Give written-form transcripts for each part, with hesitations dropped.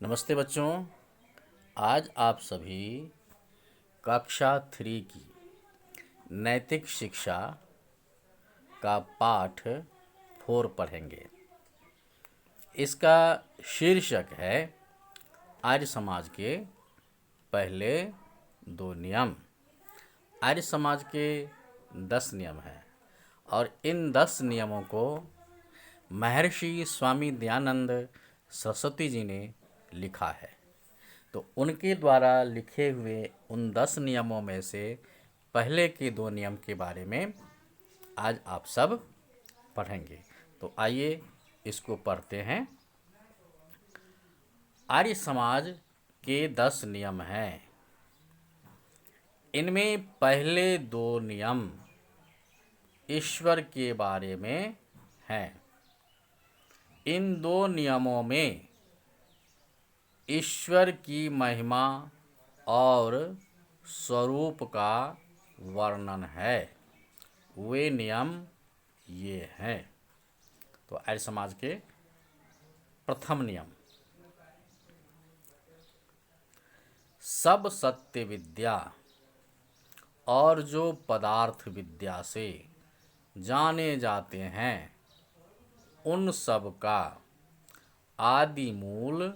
नमस्ते बच्चों। आज आप सभी कक्षा 3 की नैतिक शिक्षा का पाठ 4 पढ़ेंगे। इसका शीर्षक है आर्य समाज के पहले 2 नियम। आर्य समाज के 10 नियम हैं और इन 10 नियमों को महर्षि स्वामी दयानंद सरस्वती जी ने लिखा है। तो उनके द्वारा लिखे हुए उन 10 नियमों में से पहले के 2 नियम के बारे में आज आप सब पढ़ेंगे। तो आइए इसको पढ़ते हैं। आर्य समाज के 10 नियम हैं। इनमें पहले 2 नियम ईश्वर के बारे में हैं। इन 2 नियमों में ईश्वर की महिमा और स्वरूप का वर्णन है। वे नियम ये हैं। तो आर्य समाज के प्रथम नियम, सब सत्य विद्या और जो पदार्थ विद्या से जाने जाते हैं उन सब का आदि मूल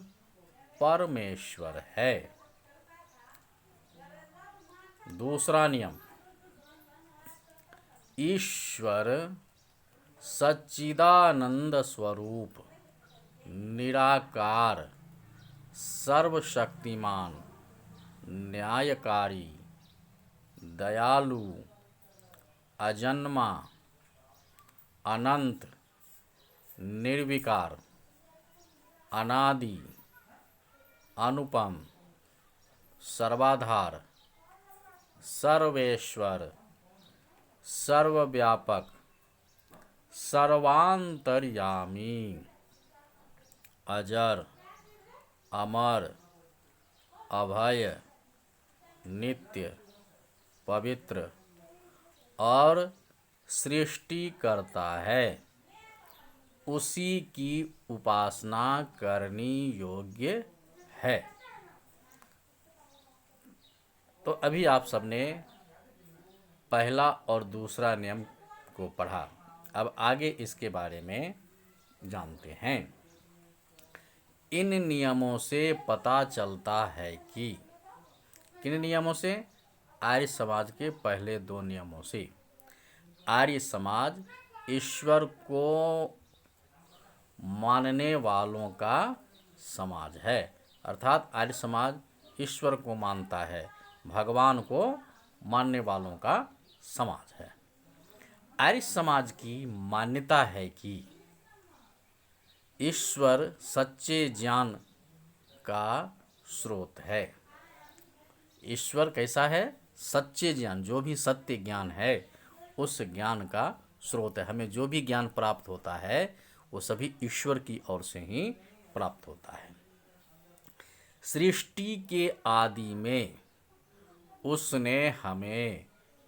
परमेश्वर है। दूसरा नियम, ईश्वर सच्चिदानंद स्वरूप, निराकार, सर्वशक्तिमान, न्यायकारी, दयालु, अजन्मा, अनंत, निर्विकार, अनादि, अनुपम, सर्वाधार, सर्वेश्वर, सर्वव्यापक, सर्वांतर्यामी, अजर, अमर, अभय, नित्य, पवित्र और सृष्टि करता है। उसी की उपासना करनी योग्य है। तो अभी आप सबने पहला और दूसरा नियम को पढ़ा। अब आगे इसके बारे में जानते हैं। इन नियमों से पता चलता है कि किन नियमों से? आर्य समाज के पहले 2 नियमों से। आर्य समाज ईश्वर को मानने वालों का समाज है। अर्थात आर्य समाज ईश्वर को मानता है, भगवान को मानने वालों का समाज है। आर्य समाज की मान्यता है कि ईश्वर सच्चे ज्ञान का स्रोत है। ईश्वर कैसा है? सच्चे ज्ञान, जो भी सत्य ज्ञान है उस ज्ञान का स्रोत है। हमें जो भी ज्ञान प्राप्त होता है वो सभी ईश्वर की ओर से ही प्राप्त होता है। सृष्टि के आदि में उसने हमें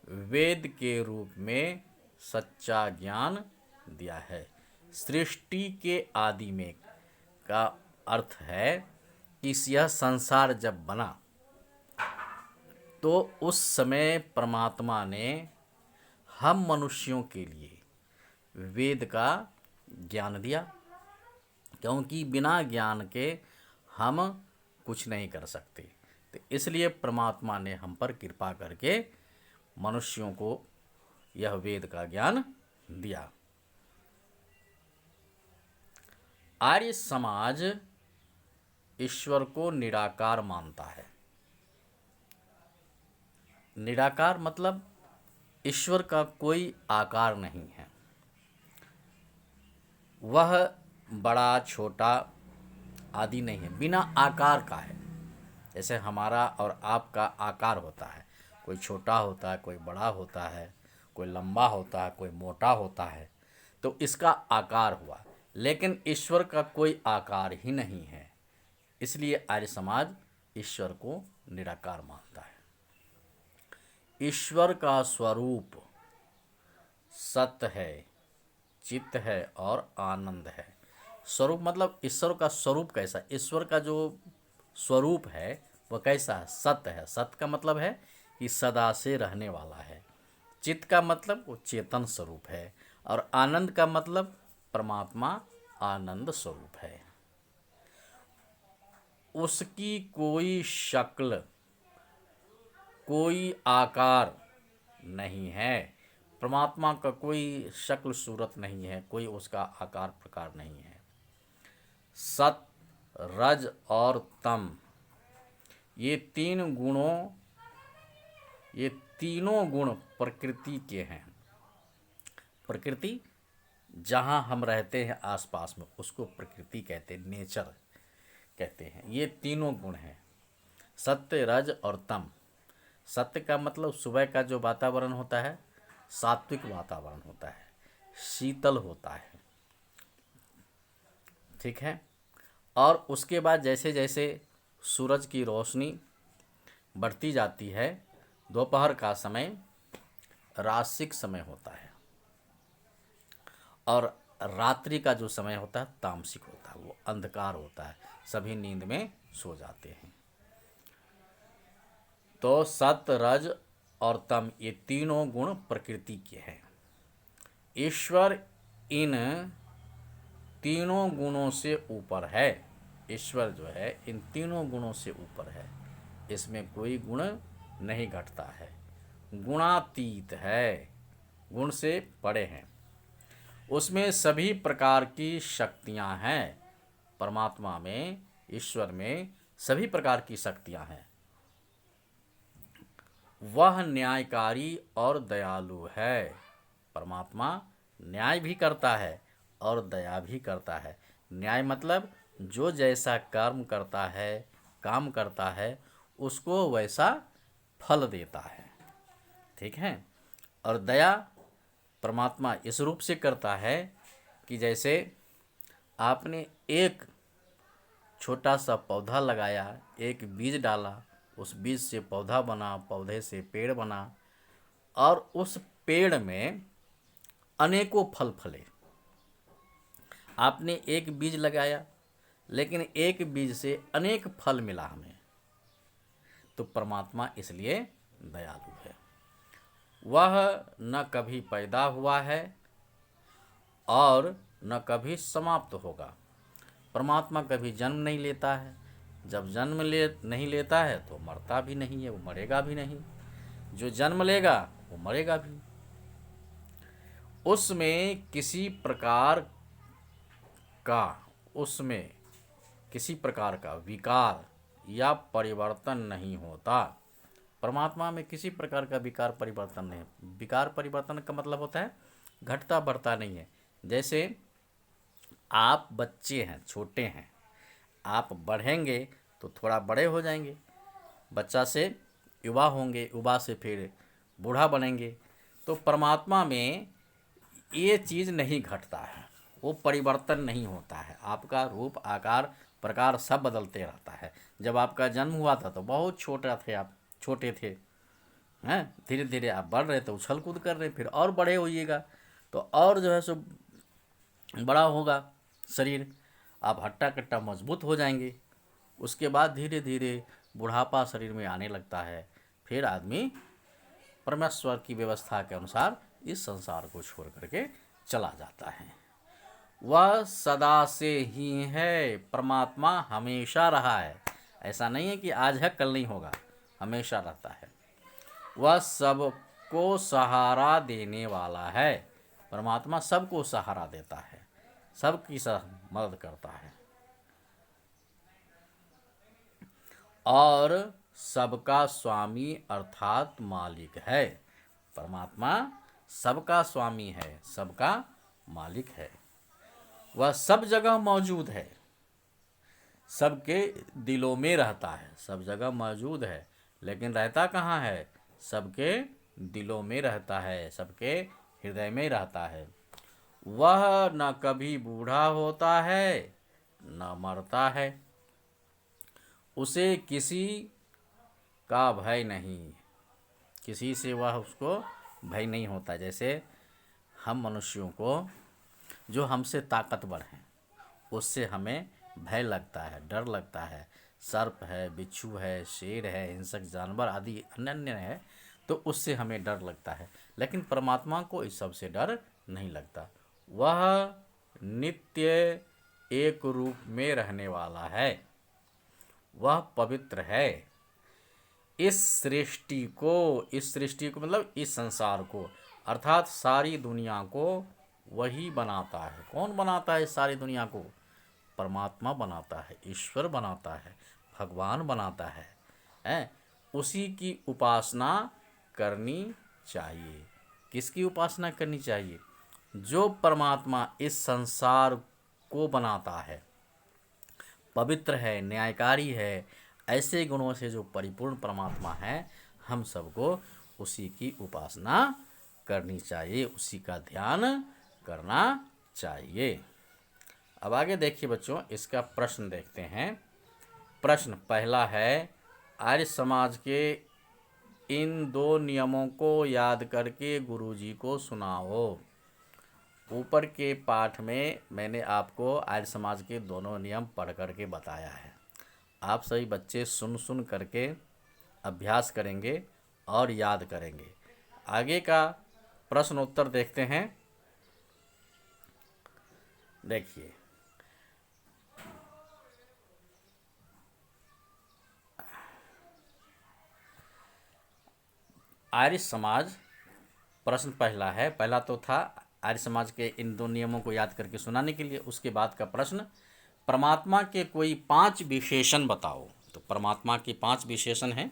वेद के रूप में सच्चा ज्ञान दिया है। सृष्टि के आदि में का अर्थ है कि यह संसार जब बना तो उस समय परमात्मा ने हम मनुष्यों के लिए वेद का ज्ञान दिया, क्योंकि बिना ज्ञान के हम कुछ नहीं कर सकते। तो इसलिए परमात्मा ने हम पर कृपा करके मनुष्यों को यह वेद का ज्ञान दिया। आर्य समाज ईश्वर को निराकार मानता है। निराकार मतलब ईश्वर का कोई आकार नहीं है। वह बड़ा छोटा आदि नहीं है, बिना आकार का है। जैसे हमारा और आपका आकार होता है, कोई छोटा होता है, कोई बड़ा होता है, कोई लंबा होता है, कोई मोटा होता है, तो इसका आकार हुआ। लेकिन ईश्वर का कोई आकार ही नहीं है। इसलिए आर्य समाज ईश्वर को निराकार मानता है। ईश्वर का स्वरूप सत्य है, चित्त है और आनंद है। स्वरूप मतलब ईश्वर का स्वरूप कैसा, ईश्वर का जो स्वरूप है वह कैसा है, सत्य है। सत्य का मतलब है कि सदा से रहने वाला है। चित्त का मतलब वो चेतन स्वरूप है। और आनंद का मतलब परमात्मा आनंद स्वरूप है। उसकी कोई शक्ल कोई आकार नहीं है। परमात्मा का कोई शक्ल सूरत नहीं है, कोई उसका आकार प्रकार नहीं है। सत, रज और तम, ये तीनों गुण प्रकृति के हैं। प्रकृति जहाँ हम रहते हैं आसपास में उसको प्रकृति कहते हैं, नेचर कहते हैं। ये तीनों गुण हैं, सत्य, रज और तम। सत्य का मतलब सुबह का जो वातावरण होता है सात्विक वातावरण होता है, शीतल होता है, ठीक है। और उसके बाद जैसे जैसे सूरज की रोशनी बढ़ती जाती है, दोपहर का समय राशिक समय होता है और रात्रि का जो समय होता है तामसिक होता है, वो अंधकार होता है, सभी नींद में सो जाते हैं। तो सत, रज और तम ये तीनों गुण प्रकृति के हैं। ईश्वर इन तीनों गुणों से ऊपर है। ईश्वर जो है इन तीनों गुणों से ऊपर है, इसमें कोई गुण नहीं घटता है, गुणातीत है, गुण से परे हैं। उसमें सभी प्रकार की शक्तियां हैं। परमात्मा में, ईश्वर में सभी प्रकार की शक्तियां हैं। वह न्यायकारी और दयालु है। परमात्मा न्याय भी करता है और दया भी करता है। न्याय मतलब जो जैसा कर्म करता है, काम करता है, उसको वैसा फल देता है, ठीक है। और दया परमात्मा इस रूप से करता है कि जैसे आपने एक छोटा सा पौधा लगाया, एक बीज डाला, उस बीज से पौधा बना, पौधे से पेड़ बना और उस पेड़ में अनेकों फल फले। आपने एक बीज लगाया लेकिन एक बीज से अनेक फल मिला हमें, तो परमात्मा इसलिए दयालु है। वह न कभी पैदा हुआ है और न कभी समाप्त होगा। परमात्मा कभी जन्म नहीं लेता है, जब जन्म नहीं लेता है तो मरता भी नहीं है, वो मरेगा भी नहीं। जो जन्म लेगा वो मरेगा भी। उसमें किसी प्रकार का विकार या परिवर्तन नहीं होता। परमात्मा में किसी प्रकार का विकार परिवर्तन नहीं। विकार परिवर्तन का मतलब होता है घटता बढ़ता नहीं है। जैसे आप बच्चे हैं, छोटे हैं, आप बढ़ेंगे तो थोड़ा बड़े हो जाएंगे, बच्चा से युवा होंगे, युवा से फिर बूढ़ा बनेंगे। तो परमात्मा में ये चीज़ नहीं घटता है, वो परिवर्तन नहीं होता है। आपका रूप, आकार, प्रकार सब बदलते रहता है। जब आपका जन्म हुआ था तो बहुत छोटा थे आप, छोटे थे, हैं, धीरे धीरे आप बढ़ रहे थे, उछल कूद कर रहे, फिर और बड़े होइएगा तो और जो है सो बड़ा होगा शरीर, आप हट्टा कट्टा मजबूत हो जाएंगे। उसके बाद धीरे धीरे बुढ़ापा शरीर में आने लगता है, फिर आदमी परमेश्वर की व्यवस्था के अनुसार इस संसार को छोड़ करके चला जाता है। वह सदा से ही है। परमात्मा हमेशा रहा है, ऐसा नहीं है कि आज है कल नहीं होगा, हमेशा रहता है। वह सबको सहारा देने वाला है। परमात्मा सबको सहारा देता है, सबकी मदद करता है और सबका स्वामी अर्थात मालिक है। परमात्मा सबका स्वामी है, सबका मालिक है। वह सब जगह मौजूद है, सबके दिलों में रहता है। सब जगह मौजूद है लेकिन रहता कहाँ है? सबके दिलों में रहता है, सबके हृदय में रहता है। वह न कभी बूढ़ा होता है न मरता है, उसे किसी का भय नहीं, किसी से वह उसको भय नहीं होता। जैसे हम मनुष्यों को, जो हमसे ताकतवर हैं, उससे हमें भय लगता है, डर लगता है। सर्प है, बिच्छू है, शेर है, हिंसक जानवर आदि अन्य है, तो उससे हमें डर लगता है। लेकिन परमात्मा को इस सब से डर नहीं लगता। वह नित्य एक रूप में रहने वाला है, वह पवित्र है। इस सृष्टि को मतलब इस संसार को, अर्थात सारी दुनिया को वही बनाता है। कौन बनाता है इस सारी दुनिया को? परमात्मा बनाता है, ईश्वर बनाता है, भगवान बनाता है, हैं? उसी की उपासना करनी चाहिए। किसकी उपासना करनी चाहिए? जो परमात्मा इस संसार को बनाता है, पवित्र है, न्यायकारी है, ऐसे गुणों से जो परिपूर्ण परमात्मा है, हम सबको उसी की उपासना करनी चाहिए, उसी का ध्यान करना चाहिए। अब आगे देखिए बच्चों, इसका प्रश्न देखते हैं। प्रश्न पहला है, आर्य समाज के इन 2 नियमों को याद करके गुरुजी को सुनाओ। ऊपर के पाठ में मैंने आपको आर्य समाज के दोनों नियम पढ़ करके बताया है। आप सभी बच्चे सुन करके अभ्यास करेंगे और याद करेंगे। आगे का प्रश्न उत्तर देखते हैं। देखिए, आर्य समाज, प्रश्न पहला है, पहला तो था आर्य समाज के इन 2 नियमों को याद करके सुनाने के लिए। उसके बाद का प्रश्न, परमात्मा के कोई 5 विशेषण बताओ। तो परमात्मा के 5 विशेषण हैं: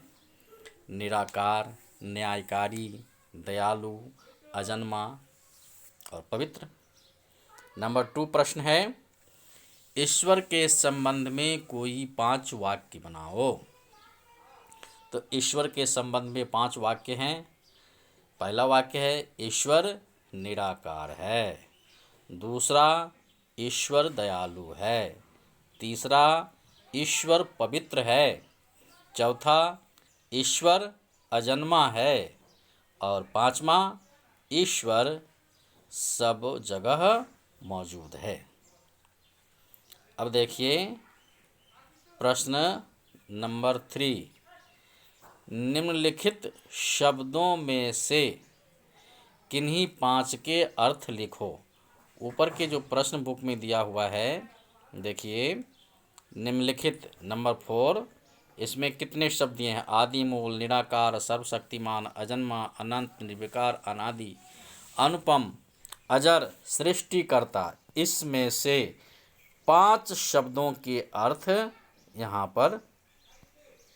निराकार, न्यायकारी, दयालु, अजन्मा और पवित्र। नंबर 2 प्रश्न है, ईश्वर के संबंध में कोई 5 वाक्य बनाओ। तो ईश्वर के संबंध में 5 वाक्य हैं। पहला वाक्य है, ईश्वर निराकार है। दूसरा, ईश्वर दयालु है। तीसरा, ईश्वर पवित्र है। चौथा, ईश्वर अजन्मा है। और पांचवा, ईश्वर सब जगह मौजूद है। अब देखिए प्रश्न नंबर 3, निम्नलिखित शब्दों में से किन्हीं 5 के अर्थ लिखो। ऊपर के जो प्रश्न बुक में दिया हुआ है, देखिए निम्नलिखित नंबर 4, इसमें कितने शब्द दिए हैं? आदि मूल, निराकार, सर्वशक्तिमान, अजन्मा, अनंत, निर्विकार, अनादि, अनुपम, अजर, सृष्टिकर्ता। इसमें से 5 शब्दों के अर्थ यहाँ पर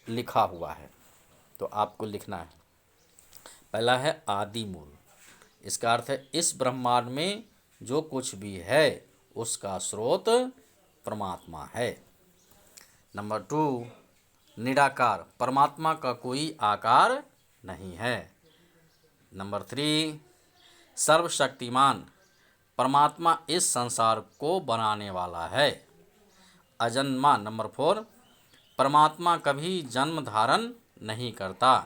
लिखा हुआ है, तो आपको लिखना है। पहला है आदि मूल। इसका अर्थ है इस ब्रह्मांड में जो कुछ भी है उसका स्रोत परमात्मा है। नंबर 2, निराकार, परमात्मा का कोई आकार नहीं है। नंबर 3, सर्वशक्तिमान, परमात्मा इस संसार को बनाने वाला है। अजन्मा, नंबर 4, परमात्मा कभी जन्म धारण नहीं करता।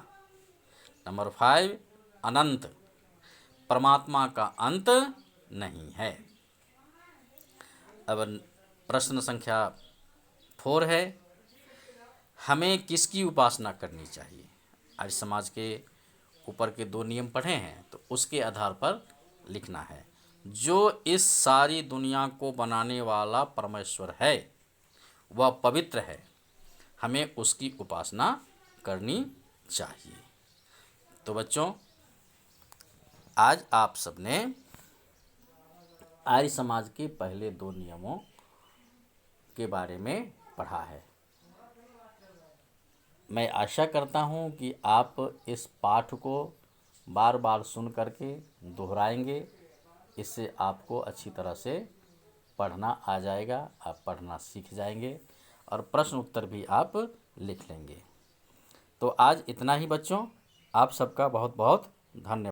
नंबर 5, अनंत, परमात्मा का अंत नहीं है। अब प्रश्न संख्या 4 है, हमें किसकी उपासना करनी चाहिए? आर्य समाज के ऊपर के 2 नियम पढ़े हैं, तो उसके आधार पर लिखना है। जो इस सारी दुनिया को बनाने वाला परमेश्वर है वह पवित्र है, हमें उसकी उपासना करनी चाहिए। तो बच्चों, आज आप सबने आर्य समाज के पहले 2 नियमों के बारे में पढ़ा है। मैं आशा करता हूँ कि आप इस पाठ को बार बार सुन करके दोहराएंगे। इससे आपको अच्छी तरह से पढ़ना आ जाएगा, आप पढ़ना सीख जाएंगे और प्रश्न उत्तर भी आप लिख लेंगे। तो आज इतना ही बच्चों, आप सबका बहुत बहुत धन्यवाद।